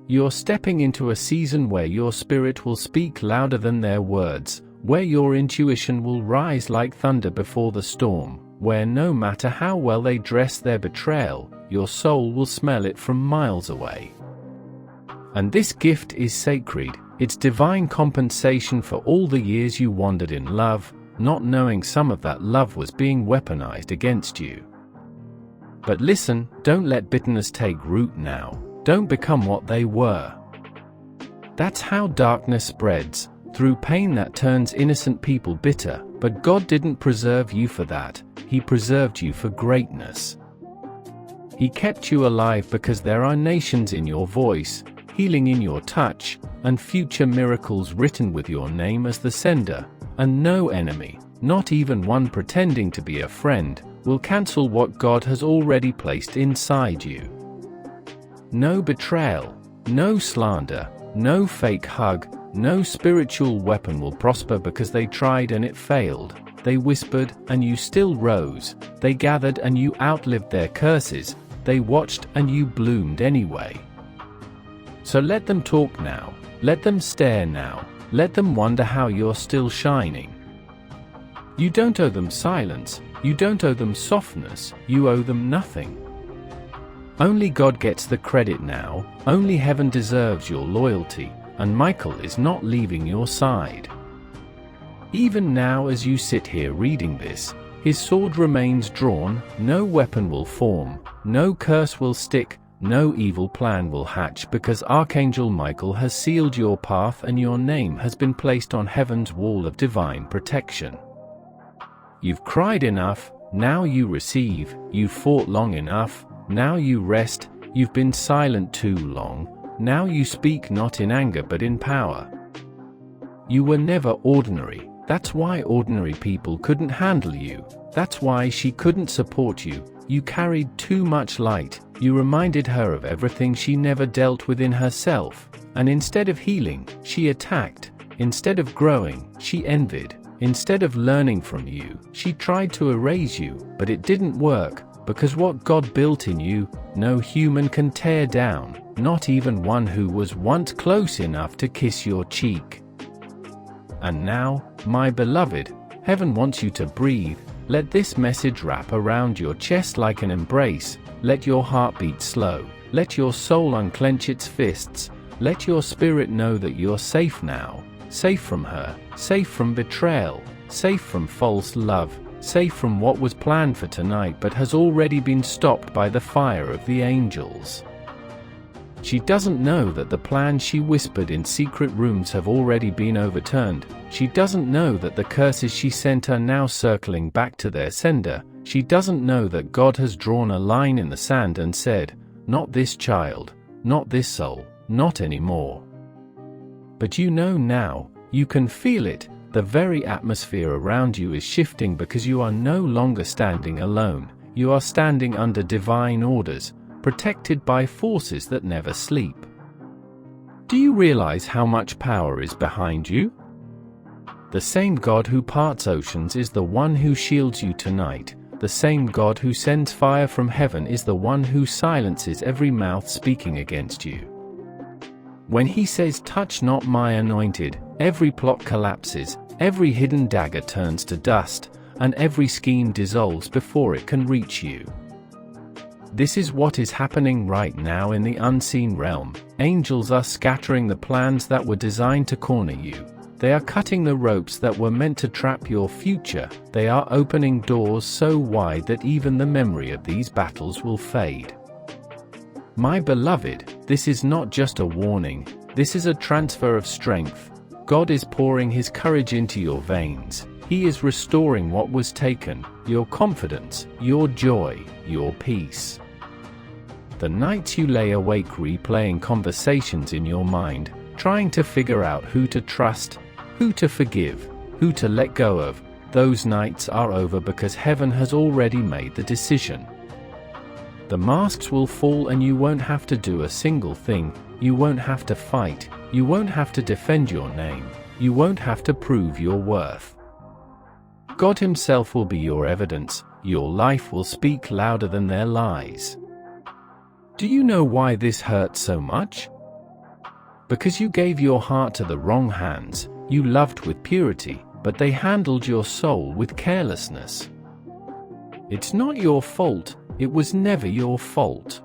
You're stepping into a season where your spirit will speak louder than their words, where your intuition will rise like thunder before the storm, where no matter how well they dress their betrayal, your soul will smell it from miles away. And this gift is sacred. It's divine compensation for all the years you wandered in love, not knowing some of that love was being weaponized against you. But listen, don't let bitterness take root now. Don't become what they were. That's how darkness spreads, through pain that turns innocent people bitter, but God didn't preserve you for that. He preserved you for greatness. He kept you alive because there are nations in your voice, healing in your touch, and future miracles written with your name as the sender, and no enemy, not even one pretending to be a friend, will cancel what God has already placed inside you. No betrayal, no slander, no fake hug, no spiritual weapon will prosper because they tried and it failed. They whispered and you still rose. They gathered and you outlived their curses. They watched and you bloomed anyway. So let them talk now. Let them stare now. Let them wonder how you're still shining. You don't owe them silence. You don't owe them softness. You owe them nothing. Only God gets the credit now. Only heaven deserves your loyalty, and Michael is not leaving your side. Even now as you sit here reading this, his sword remains drawn, no weapon will form, no curse will stick, no evil plan will hatch because Archangel Michael has sealed your path and your name has been placed on heaven's wall of divine protection. You've cried enough, now you receive. You've fought long enough, now you rest. You've been silent too long, now you speak not in anger but in power. You were never ordinary. That's why ordinary people couldn't handle you. That's why she couldn't support you. You carried too much light. You reminded her of everything she never dealt with in herself. And instead of healing, she attacked. Instead of growing, she envied. Instead of learning from you, she tried to erase you, but it didn't work, because what God built in you, no human can tear down, not even one who was once close enough to kiss your cheek. And now, my beloved, heaven wants you to breathe. Let this message wrap around your chest like an embrace. Let your heart beat slow. Let your soul unclench its fists. Let your spirit know that you're safe now. Safe from her, safe from betrayal, safe from false love, safe from what was planned for tonight but has already been stopped by the fire of the angels. She doesn't know that the plans she whispered in secret rooms have already been overturned. She doesn't know that the curses she sent are now circling back to their sender. She doesn't know that God has drawn a line in the sand and said, "Not this child, not this soul, not anymore." But you know now, you can feel it. The very atmosphere around you is shifting because you are no longer standing alone. You are standing under divine orders, protected by forces that never sleep. Do you realize how much power is behind you? The same God who parts oceans is the one who shields you tonight. The same God who sends fire from heaven is the one who silences every mouth speaking against you. When he says, "Touch not my anointed," every plot collapses, every hidden dagger turns to dust, and every scheme dissolves before it can reach you. This is what is happening right now in the unseen realm. Angels are scattering the plans that were designed to corner you. They are cutting the ropes that were meant to trap your future. They are opening doors so wide that even the memory of these battles will fade. My beloved, this is not just a warning, this is a transfer of strength. God is pouring his courage into your veins. He is restoring what was taken, your confidence, your joy, your peace. The nights you lay awake replaying conversations in your mind, trying to figure out who to trust, who to forgive, who to let go of, those nights are over because heaven has already made the decision. The masks will fall and you won't have to do a single thing. You won't have to fight. You won't have to defend your name. You won't have to prove your worth. God himself will be your evidence. Your life will speak louder than their lies. Do you know why this hurts so much? Because you gave your heart to the wrong hands, you loved with purity, but they handled your soul with carelessness. It's not your fault, it was never your fault.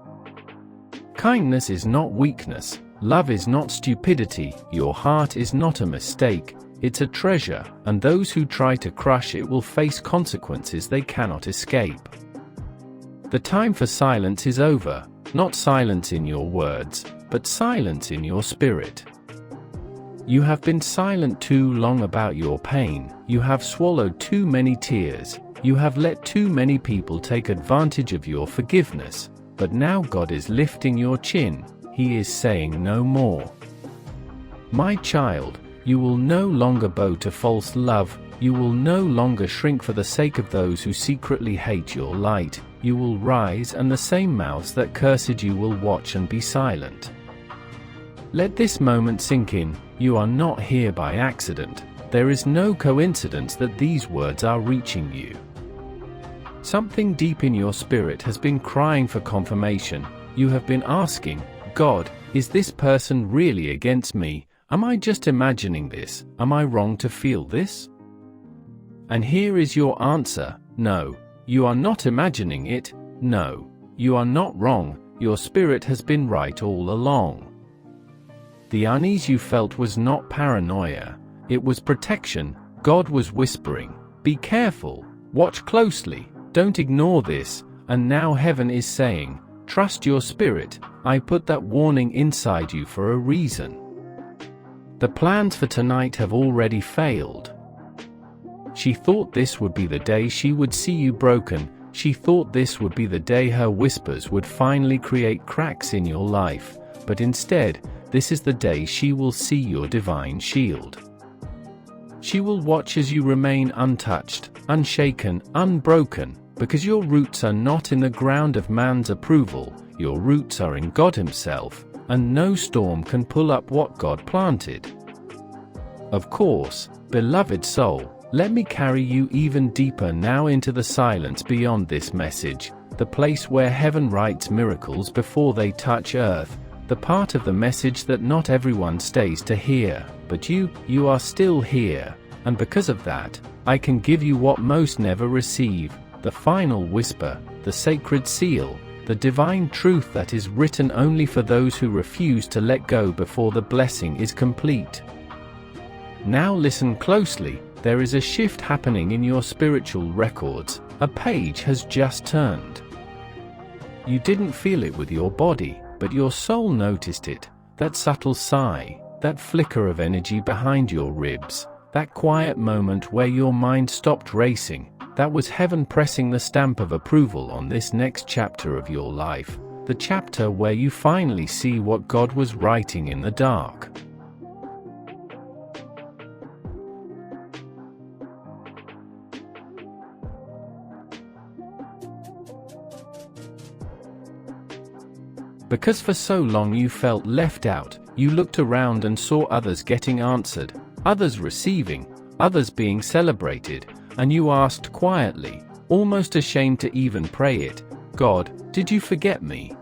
Kindness is not weakness, love is not stupidity, your heart is not a mistake, it's a treasure, and those who try to crush it will face consequences they cannot escape. The time for silence is over, not silence in your words, but silence in your spirit. You have been silent too long about your pain, you have swallowed too many tears, you have let too many people take advantage of your forgiveness, but now God is lifting your chin, He is saying no more. My child, you will no longer bow to false love, you will no longer shrink for the sake of those who secretly hate your light, you will rise and the same mouths that cursed you will watch and be silent. Let this moment sink in, you are not here by accident, there is no coincidence that these words are reaching you. Something deep in your spirit has been crying for confirmation, you have been asking, God, is this person really against me? Am I just imagining this? Am I wrong to feel this? And here is your answer, no, you are not imagining it, no, you are not wrong, your spirit has been right all along. The unease you felt was not paranoia, it was protection. God was whispering, be careful, watch closely, don't ignore this, and now heaven is saying, trust your spirit, I put that warning inside you for a reason. The plans for tonight have already failed. She thought this would be the day she would see you broken, she thought this would be the day her whispers would finally create cracks in your life, but instead, this is the day she will see your divine shield. She will watch as you remain untouched, unshaken, unbroken, because your roots are not in the ground of man's approval, your roots are in God Himself, and no storm can pull up what God planted. Of course, beloved soul, let me carry you even deeper now into the silence beyond this message, the place where heaven writes miracles before they touch earth, the part of the message that not everyone stays to hear, but you are still here, and because of that, I can give you what most never receive, the final whisper, the sacred seal, the divine truth that is written only for those who refuse to let go before the blessing is complete. Now listen closely, there is a shift happening in your spiritual records, a page has just turned. You didn't feel it with your body, but your soul noticed it, that subtle sigh, that flicker of energy behind your ribs, that quiet moment where your mind stopped racing, that was heaven pressing the stamp of approval on this next chapter of your life, the chapter where you finally see what God was writing in the dark. Because for so long you felt left out, you looked around and saw others getting answered, others receiving, others being celebrated, and you asked quietly, almost ashamed to even pray it, God, did you forget me?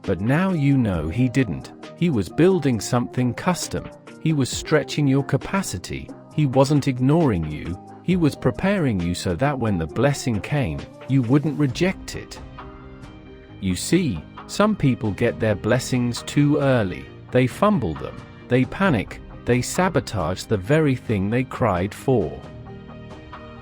But now you know He didn't. He was building something custom. He was stretching your capacity. He wasn't ignoring you. He was preparing you so that when the blessing came, you wouldn't reject it. You see, some people get their blessings too early. They fumble them. They panic. They sabotage the very thing they cried for.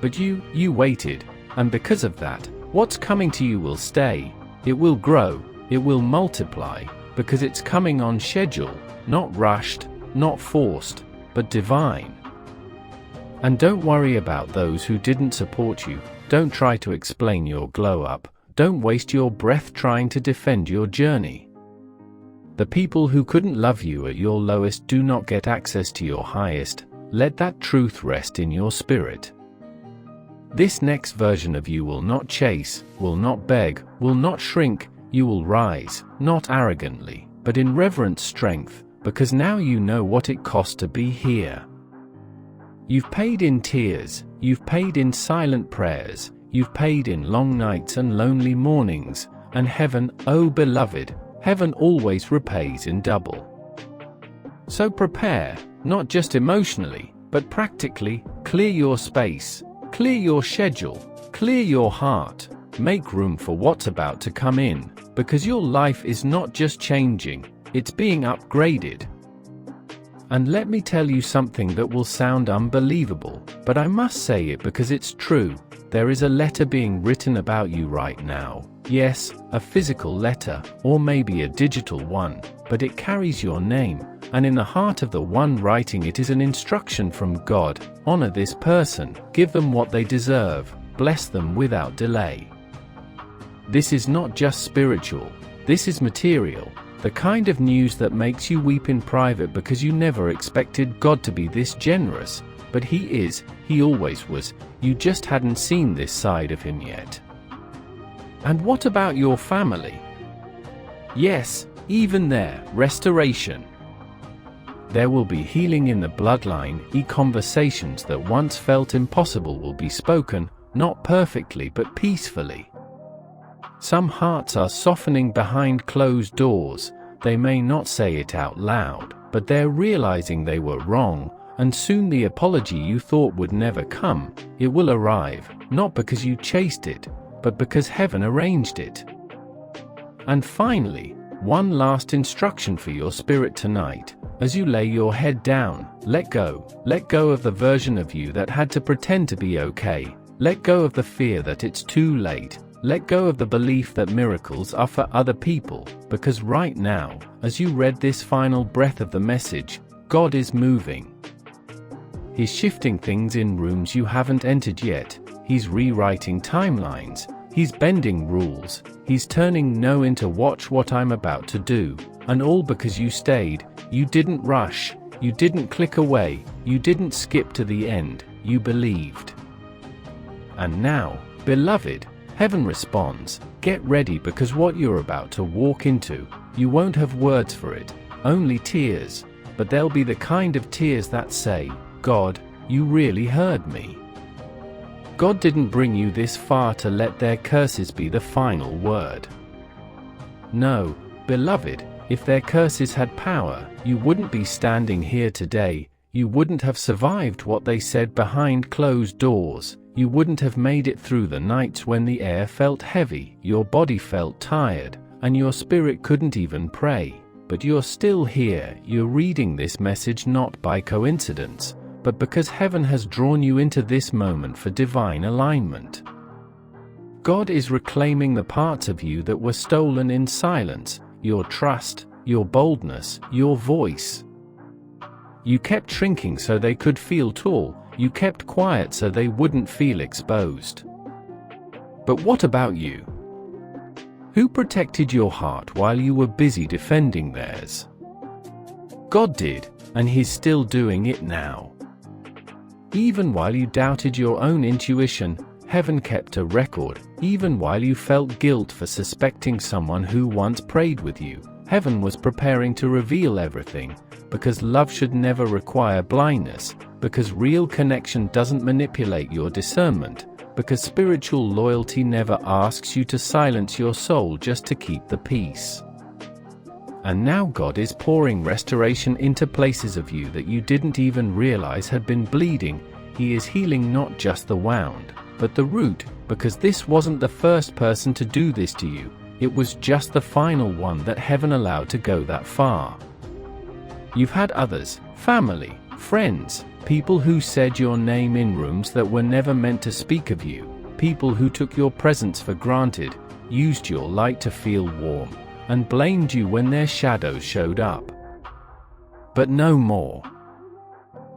But you waited, and because of that, what's coming to you will stay. It will grow. It will multiply, because it's coming on schedule, not rushed, not forced, but divine. And don't worry about those who didn't support you. Don't try to explain your glow up. Don't waste your breath trying to defend your journey. The people who couldn't love you at your lowest do not get access to your highest. Let that truth rest in your spirit. This next version of you will not chase, will not beg, will not shrink. You will rise, not arrogantly, but in reverent strength, because now you know what it cost to be here. You've paid in tears, you've paid in silent prayers, you've paid in long nights and lonely mornings, and heaven, oh beloved, heaven always repays in double. So prepare, not just emotionally, but practically. Clear your space, clear your schedule, clear your heart. Make room for what's about to come in, because your life is not just changing, it's being upgraded. And let me tell you something that will sound unbelievable, but I must say it because it's true. There is a letter being written about you right now. Yes, a physical letter, or maybe a digital one, but it carries your name, and in the heart of the one writing it is an instruction from God. Honor this person, give them what they deserve, bless them without delay. This is not just spiritual, this is material, the kind of news that makes you weep in private because you never expected God to be this generous, but He is, He always was, you just hadn't seen this side of Him yet. And what about your family? Yes, even there, restoration. There will be healing in the bloodline, conversations that once felt impossible will be spoken, not perfectly but peacefully. Some hearts are softening behind closed doors. They may not say it out loud, but they're realizing they were wrong, and soon the apology you thought would never come, it will arrive, not because you chased it, but because heaven arranged it. And finally, one last instruction for your spirit tonight. As you lay your head down, let go of the version of you that had to pretend to be okay. Let go of the fear that it's too late. Let go of the belief that miracles are for other people, because right now, as you read this final breath of the message, God is moving. He's shifting things in rooms you haven't entered yet. He's rewriting timelines. He's bending rules. He's turning no into watch what I'm about to do. And all because you stayed. You didn't rush. You didn't click away. You didn't skip to the end. You believed. And now, beloved, heaven responds. Get ready, because what you're about to walk into, you won't have words for it, only tears. But they'll be the kind of tears that say, God, you really heard me. God didn't bring you this far to let their curses be the final word. No, beloved, if their curses had power, you wouldn't be standing here today. You wouldn't have survived what they said behind closed doors. You wouldn't have made it through the nights when the air felt heavy, your body felt tired, and your spirit couldn't even pray. But you're still here. You're reading this message not by coincidence, but because heaven has drawn you into this moment for divine alignment. God is reclaiming the parts of you that were stolen in silence, your trust, your boldness, your voice. You kept shrinking so they could feel tall. You kept quiet so they wouldn't feel exposed. But what about you? Who protected your heart while you were busy defending theirs? God did, and He's still doing it now. Even while you doubted your own intuition, heaven kept a record. Even while you felt guilt for suspecting someone who once prayed with you, heaven was preparing to reveal everything, because love should never require blindness, because real connection doesn't manipulate your discernment, because spiritual loyalty never asks you to silence your soul just to keep the peace. And now God is pouring restoration into places of you that you didn't even realize had been bleeding. He is healing not just the wound, but the root, because this wasn't the first person to do this to you. It was just the final one that heaven allowed to go that far. You've had others, family, friends, people who said your name in rooms that were never meant to speak of you, people who took your presence for granted, used your light to feel warm, and blamed you when their shadows showed up. But no more.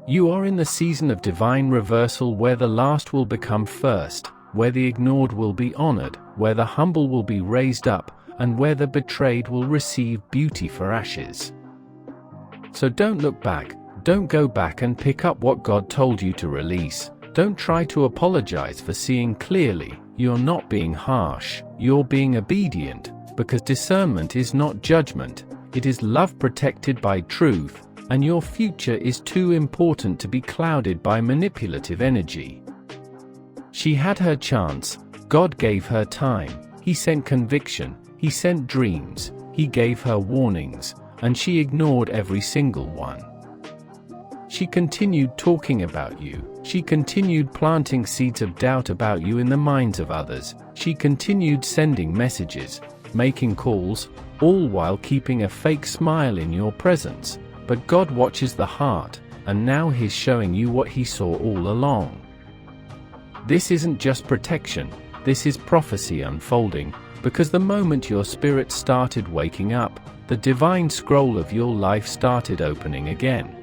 You are in the season of divine reversal, where the last will become first, where the ignored will be honored, where the humble will be raised up, and where the betrayed will receive beauty for ashes. So don't look back, don't go back and pick up what God told you to release. Don't try to apologize for seeing clearly. You're not being harsh, you're being obedient. Because discernment is not judgment, it is love protected by truth, and your future is too important to be clouded by manipulative energy. She had her chance, God gave her time, He sent conviction, He sent dreams, He gave her warnings, and she ignored every single one. She continued talking about you. She continued planting seeds of doubt about you in the minds of others. She continued sending messages, making calls, all while keeping a fake smile in your presence. But God watches the heart, and now He's showing you what He saw all along. This isn't just protection, this is prophecy unfolding, because the moment your spirit started waking up, the divine scroll of your life started opening again.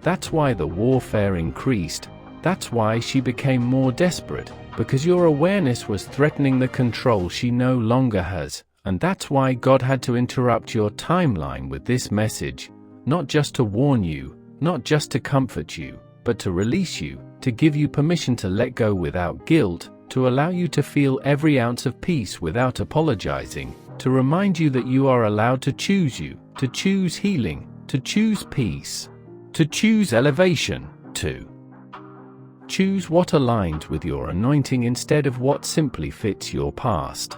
That's why the warfare increased. That's why she became more desperate, because your awareness was threatening the control she no longer has, and that's why God had to interrupt your timeline with this message, not just to warn you, not just to comfort you, but to release you, to give you permission to let go without guilt, to allow you to feel every ounce of peace without apologizing, to remind you that you are allowed to choose you, to choose healing, to choose peace, to choose elevation, to choose what aligns with your anointing instead of what simply fits your past.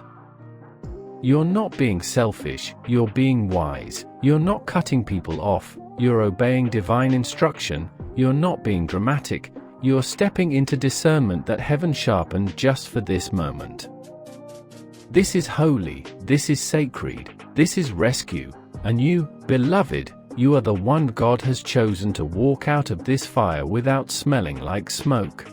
You're not being selfish, you're being wise. You're not cutting people off, you're obeying divine instruction. You're not being dramatic, you're stepping into discernment that heaven sharpened just for this moment. This is holy, this is sacred, this is rescue, and you, beloved, you are the one God has chosen to walk out of this fire without smelling like smoke.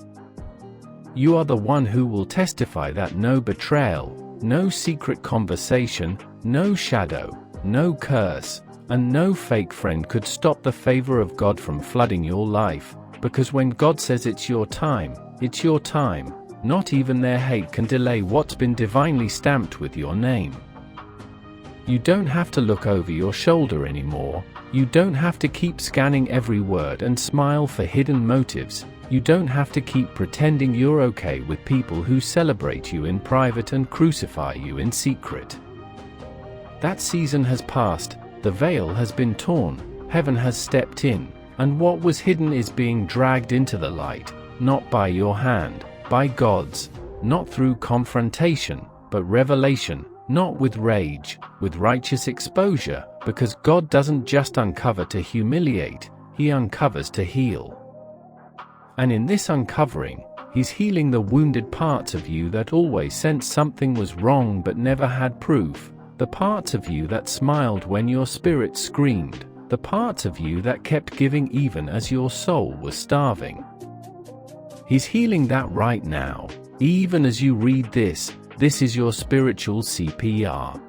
You are the one who will testify that no betrayal, no secret conversation, no shadow, no curse, and no fake friend could stop the favor of God from flooding your life, because when God says it's your time, it's your time. Not even their hate can delay what's been divinely stamped with your name. You don't have to look over your shoulder anymore. You don't have to keep scanning every word and smile for hidden motives. You don't have to keep pretending you're okay with people who celebrate you in private and crucify you in secret. That season has passed, the veil has been torn, heaven has stepped in, and what was hidden is being dragged into the light, not by your hand, by God's, not through confrontation, but revelation, not with rage, with righteous exposure, because God doesn't just uncover to humiliate, He uncovers to heal. And in this uncovering, He's healing the wounded parts of you that always sensed something was wrong but never had proof, the parts of you that smiled when your spirit screamed, the parts of you that kept giving even as your soul was starving. He's healing that right now, even as you read this. This is your spiritual CPR.